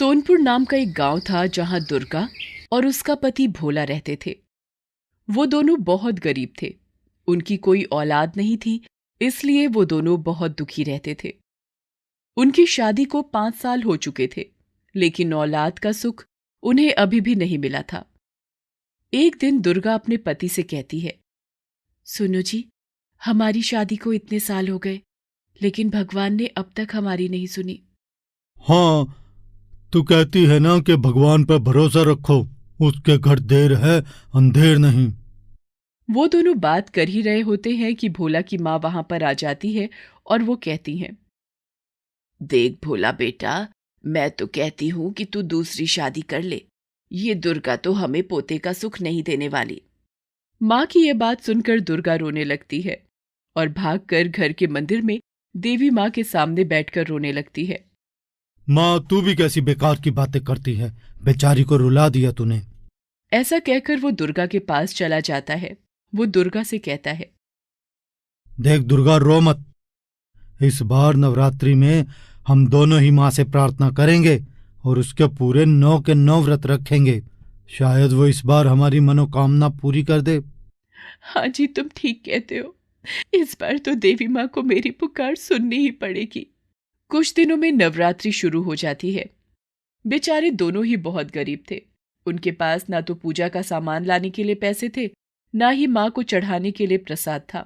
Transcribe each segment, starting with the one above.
सोनपुर नाम का एक गांव था जहां दुर्गा और उसका पति भोला रहते थे। वो दोनों बहुत गरीब थे। उनकी कोई औलाद नहीं थी, इसलिए वो दोनों बहुत दुखी रहते थे। उनकी शादी को 5 साल हो चुके थे, लेकिन औलाद का सुख उन्हें अभी भी नहीं मिला था। एक दिन दुर्गा अपने पति से कहती है, सुनो जी, हमारी शादी को इतने साल हो गए, लेकिन भगवान ने अब तक हमारी नहीं सुनी। हाँ, तू कहती है ना कि भगवान पर भरोसा रखो, उसके घर देर है अंधेर नहीं। वो दोनों बात कर ही रहे होते हैं कि भोला की माँ वहां पर आ जाती है और वो कहती हैं, देख भोला बेटा, मैं तो कहती हूं कि तू दूसरी शादी कर ले। ये दुर्गा तो हमें पोते का सुख नहीं देने वाली। माँ की यह बात सुनकर दुर्गा रोने लगती है और भागकर घर के मंदिर में देवी माँ के सामने बैठकर रोने लगती है। माँ, तू भी कैसी बेकार की बातें करती है, बेचारी को रुला दिया तूने। ऐसा कहकर वो दुर्गा के पास चला जाता है। वो दुर्गा से कहता है, देख दुर्गा, रो मत। इस बार नवरात्रि में हम दोनों ही माँ से प्रार्थना करेंगे और उसके पूरे 9 के 9 व्रत रखेंगे। शायद वो इस बार हमारी मनोकामना पूरी कर दे। हाँ जी, तुम ठीक कहते हो। इस बार तो देवी माँ को मेरी पुकार सुननी ही पड़ेगी। कुछ दिनों में नवरात्रि शुरू हो जाती है। बेचारे दोनों ही बहुत गरीब थे। उनके पास ना तो पूजा का सामान लाने के लिए पैसे थे, ना ही माँ को चढ़ाने के लिए प्रसाद था।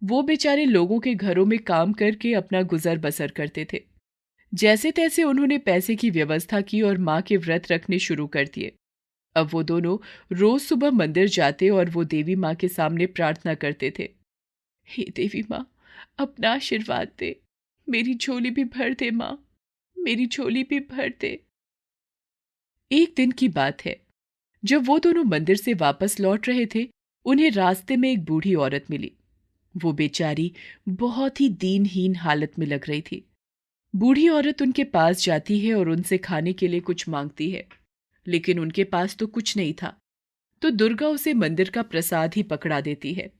वो बेचारे लोगों के घरों में काम करके अपना गुजर बसर करते थे। जैसे तैसे उन्होंने पैसे की व्यवस्था की और माँ के व्रत रखने शुरू कर दिए। अब वो दोनों रोज सुबह मंदिर जाते और वो देवी माँ के सामने प्रार्थना करते थे, हे देवी माँ, अपना आशीर्वाद दे, मेरी झोली भी भर दे माँ, मेरी झोली भी भर दे। एक दिन की बात है, जब वो दोनों मंदिर से वापस लौट रहे थे, उन्हें रास्ते में एक बूढ़ी औरत मिली। वो बेचारी बहुत ही दीनहीन हालत में लग रही थी। बूढ़ी औरत उनके पास जाती है और उनसे खाने के लिए कुछ मांगती है, लेकिन उनके पास तो कुछ नहीं था। तो दुर्गा उसे मंदिर का प्रसाद ही पकड़ा देती है।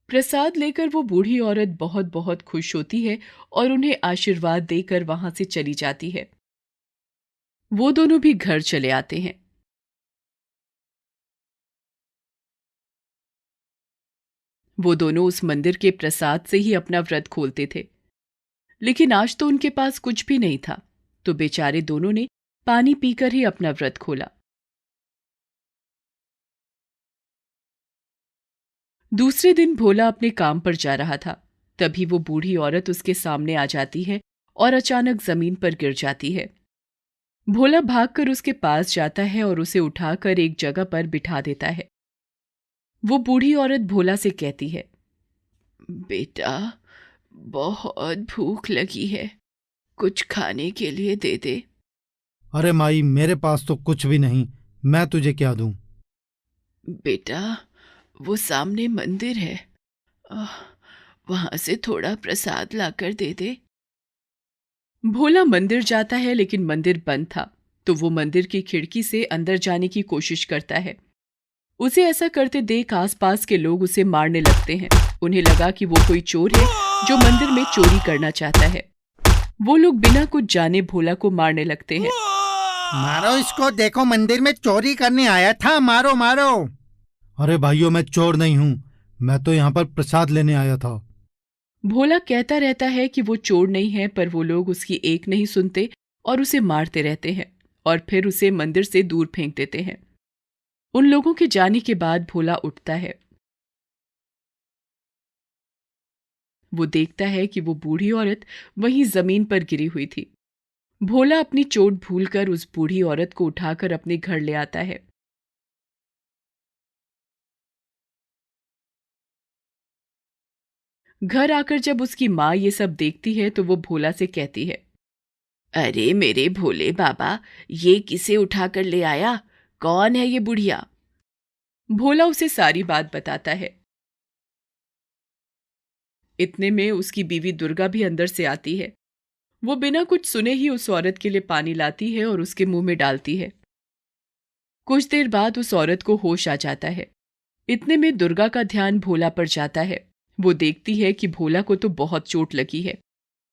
प्रसाद लेकर वो बूढ़ी औरत बहुत बहुत खुश होती है और उन्हें आशीर्वाद देकर वहां से चली जाती है। वो दोनों भी घर चले आते हैं। वो दोनों उस मंदिर के प्रसाद से ही अपना व्रत खोलते थे, लेकिन आज तो उनके पास कुछ भी नहीं था। तो बेचारे दोनों ने पानी पीकर ही अपना व्रत खोला। दूसरे दिन भोला अपने काम पर जा रहा था। तभी वो बूढ़ी औरत उसके सामने आ जाती है और अचानक जमीन पर गिर जाती है। भोला भागकर उसके पास जाता है और उसे उठाकर एक जगह पर बिठा देता है। वो बूढ़ी औरत भोला से कहती है, बेटा, बहुत भूख लगी है, कुछ खाने के लिए दे दे। अरे माई, मेरे पास तो कुछ भी नहीं, मैं तुझे क्या दूं? बेटा, वो सामने मंदिर है, आह, वहां से थोड़ा प्रसाद लाकर दे दे। भोला मंदिर जाता है, लेकिन मंदिर बंद था। तो वो मंदिर की खिड़की से अंदर जाने की कोशिश करता है। उसे ऐसा करते देख आसपास के लोग उसे मारने लगते हैं। उन्हें लगा कि वो कोई चोर है जो मंदिर में चोरी करना चाहता है। वो लोग बिना कुछ जाने भोला को मारने लगते हैं। मारो इसको, देखो मंदिर में चोरी करने आया था, मारो मारो। अरे भाइयों, मैं चोर नहीं हूं, मैं तो यहाँ पर प्रसाद लेने आया था। भोला कहता रहता है कि वो चोर नहीं है, पर वो लोग उसकी एक नहीं सुनते और उसे मारते रहते हैं और फिर उसे मंदिर से दूर फेंक देते हैं। उन लोगों के जाने के बाद भोला उठता है। वो देखता है कि वो बूढ़ी औरत वहीं जमीन पर गिरी हुई थी। भोला अपनी चोट भूलकर उस बूढ़ी औरत को उठाकर अपने घर ले आता है। घर आकर जब उसकी माँ ये सब देखती है तो वो भोला से कहती है, अरे मेरे भोले बाबा, ये किसे उठाकर ले आया? कौन है ये बुढ़िया? भोला उसे सारी बात बताता है। इतने में उसकी बीवी दुर्गा भी अंदर से आती है। वो बिना कुछ सुने ही उस औरत के लिए पानी लाती है और उसके मुंह में डालती है। कुछ देर बाद उस औरत को होश आ जाता है। इतने में दुर्गा का ध्यान भोला पर जाता है। वो देखती है कि भोला को तो बहुत चोट लगी है,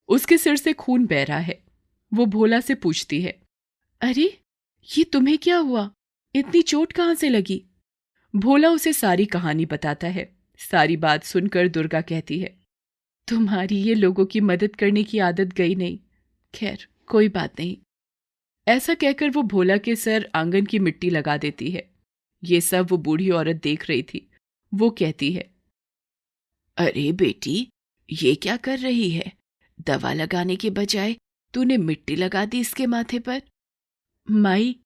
उसके सिर से खून बह रहा है। वो भोला से पूछती है, अरे, ये तुम्हें क्या हुआ? इतनी चोट कहाँ से लगी? भोला उसे सारी कहानी बताता है। सारी बात सुनकर दुर्गा कहती है, तुम्हारी ये लोगों की मदद करने की आदत गई नहीं। खैर, कोई बात नहीं। ऐसा कहकर वो भोला के सर आंगन की मिट्टी लगा देती है। ये सब वो बूढ़ी औरत देख रही थी। वो कहती है, अरे बेटी, ये क्या कर रही है? दवा लगाने के बजाय तूने मिट्टी लगा दी इसके माथे पर। माई,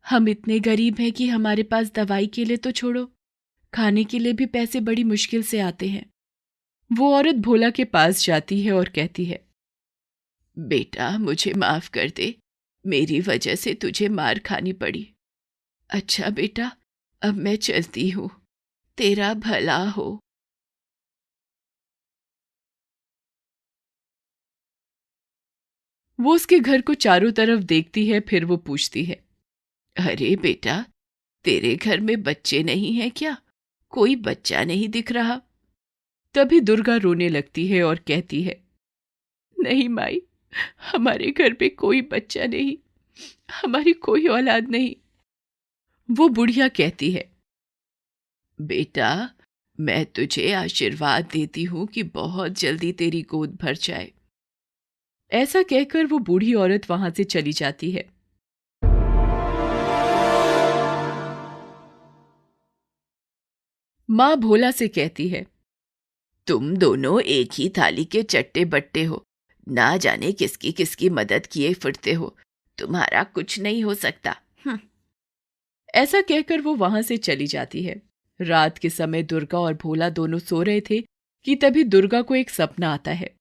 हम इतने गरीब हैं कि हमारे पास दवाई के लिए तो छोड़ो, खाने के लिए भी पैसे बड़ी मुश्किल से आते हैं। वो औरत भोला के पास जाती है और कहती है, बेटा मुझे माफ कर दे, मेरी वजह से तुझे मार खानी पड़ी। अच्छा बेटा, अब मैं चलती हूँ, तेरा भला हो। वो उसके घर को चारों तरफ देखती है, फिर वो पूछती है, अरे बेटा, तेरे घर में बच्चे नहीं हैं क्या? कोई बच्चा नहीं दिख रहा। तभी दुर्गा रोने लगती है और कहती है, नहीं माई, हमारे घर पे कोई बच्चा नहीं, हमारी कोई औलाद नहीं। वो बुढ़िया कहती है, बेटा, मैं तुझे आशीर्वाद देती हूँ कि बहुत जल्दी तेरी गोद भर जाए। ऐसा कहकर वो बूढ़ी औरत वहां से चली जाती है। माँ भोला से कहती है, तुम दोनों एक ही थाली के चट्टे बट्टे हो, ना जाने किसकी किसकी मदद किए फिरते हो, तुम्हारा कुछ नहीं हो सकता। ऐसा कहकर वो वहां से चली जाती है। रात के समय दुर्गा और भोला दोनों सो रहे थे कि तभी दुर्गा को एक सपना आता है।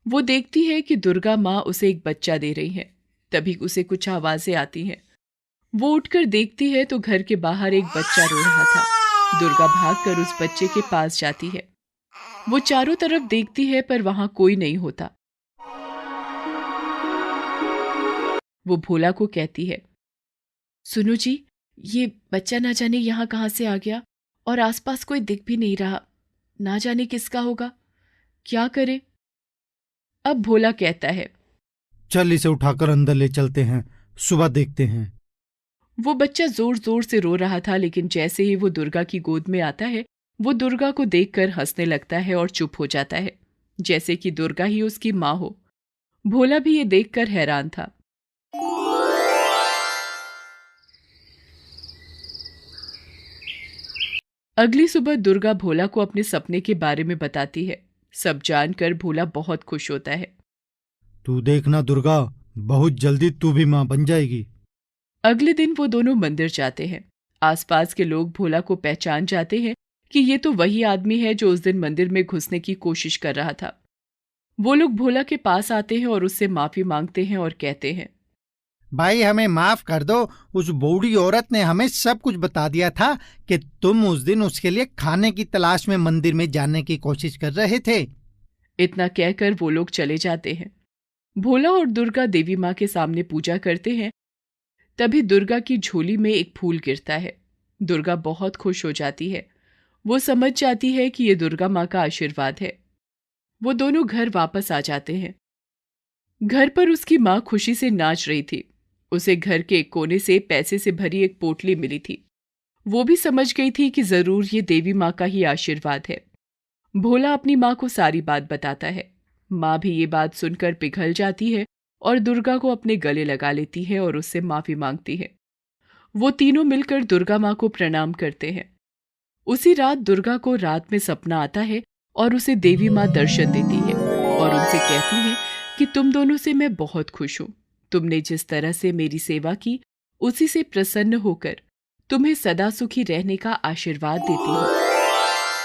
वो देखती है कि दुर्गा माँ उसे एक बच्चा दे रही है। तभी उसे कुछ आवाजें आती हैं। वो उठकर देखती है तो घर के बाहर एक बच्चा रो रहा था। दुर्गा भागकर उस बच्चे के पास जाती है। वो चारों तरफ देखती है पर वहां कोई नहीं होता। वो भोला को कहती है, सुनो जी, ये बच्चा ना जाने यहाँ कहाँ से आ गया और आसपास कोई दिख भी नहीं रहा, ना जाने किसका होगा, क्या करे? अब भोला कहता है, चल इसे उठाकर अंदर ले चलते हैं, सुबह देखते हैं। वो बच्चा जोर जोर से रो रहा था, लेकिन जैसे ही वो दुर्गा की गोद में आता है, वो दुर्गा को देखकर हंसने लगता है और चुप हो जाता है, जैसे कि दुर्गा ही उसकी माँ हो। भोला भी ये देखकर हैरान था। अगली सुबह दुर्गा भोला को अपने सपने के बारे में बताती है। सब जानकर भोला बहुत खुश होता है। तू देखना दुर्गा, बहुत जल्दी तू भी माँ बन जाएगी। अगले दिन वो दोनों मंदिर जाते हैं। आसपास के लोग भोला को पहचान जाते हैं कि ये तो वही आदमी है जो उस दिन मंदिर में घुसने की कोशिश कर रहा था। वो लोग भोला के पास आते हैं और उससे माफी मांगते हैं और कहते हैं, भाई हमें माफ कर दो, उस बूढ़ी औरत ने हमें सब कुछ बता दिया था कि तुम उस दिन उसके लिए खाने की तलाश में मंदिर में जाने की कोशिश कर रहे थे। इतना कहकर वो लोग चले जाते हैं। भोला और दुर्गा देवी माँ के सामने पूजा करते हैं। तभी दुर्गा की झोली में एक फूल गिरता है। दुर्गा बहुत खुश हो जाती है। वो समझ जाती है कि ये दुर्गा माँ का आशीर्वाद है। वो दोनों घर वापस आ जाते हैं। घर पर उसकी माँ खुशी से नाच रही थी। उसे घर के एक कोने से पैसे से भरी एक पोटली मिली थी। वो भी समझ गई थी कि जरूर ये देवी माँ का ही आशीर्वाद है। भोला अपनी माँ को सारी बात बताता है। माँ भी ये बात सुनकर पिघल जाती है और दुर्गा को अपने गले लगा लेती है और उससे माफी मांगती है। वो तीनों मिलकर दुर्गा माँ को प्रणाम करते हैं। उसी रात दुर्गा को रात में सपना आता है और उसे देवी माँ दर्शन देती है और उनसे कहती है कि तुम दोनों से मैं बहुत खुश हूँ। तुमने जिस तरह से मेरी सेवा की, उसी से प्रसन्न होकर तुम्हें सदा सुखी रहने का आशीर्वाद देती हूँ।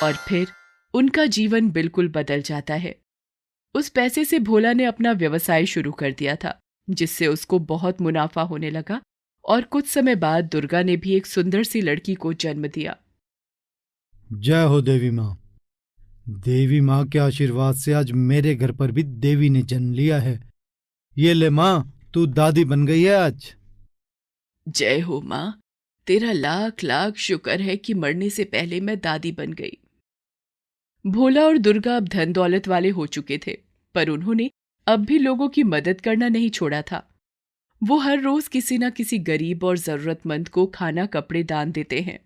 और फिर उनका जीवन बिल्कुल बदल जाता है। उस पैसे से भोला ने अपना व्यवसाय शुरू कर दिया था, जिससे उसको बहुत मुनाफा होने लगा और कुछ समय बाद दुर्गा ने भी एक सुंदर सी लड़की को जन्म दिया। जय हो देवी माँ। देवी माँ के आशीर्वाद से आज मेरे घर पर भी देवी ने जन्म लिया है। ये ले माँ, तू दादी बन गई है आज। जय हो माँ, तेरा लाख लाख शुक्र है कि मरने से पहले मैं दादी बन गई। भोला और दुर्गा अब धन दौलत वाले हो चुके थे, पर उन्होंने अब भी लोगों की मदद करना नहीं छोड़ा था। वो हर रोज किसी न किसी गरीब और जरूरतमंद को खाना कपड़े दान देते हैं।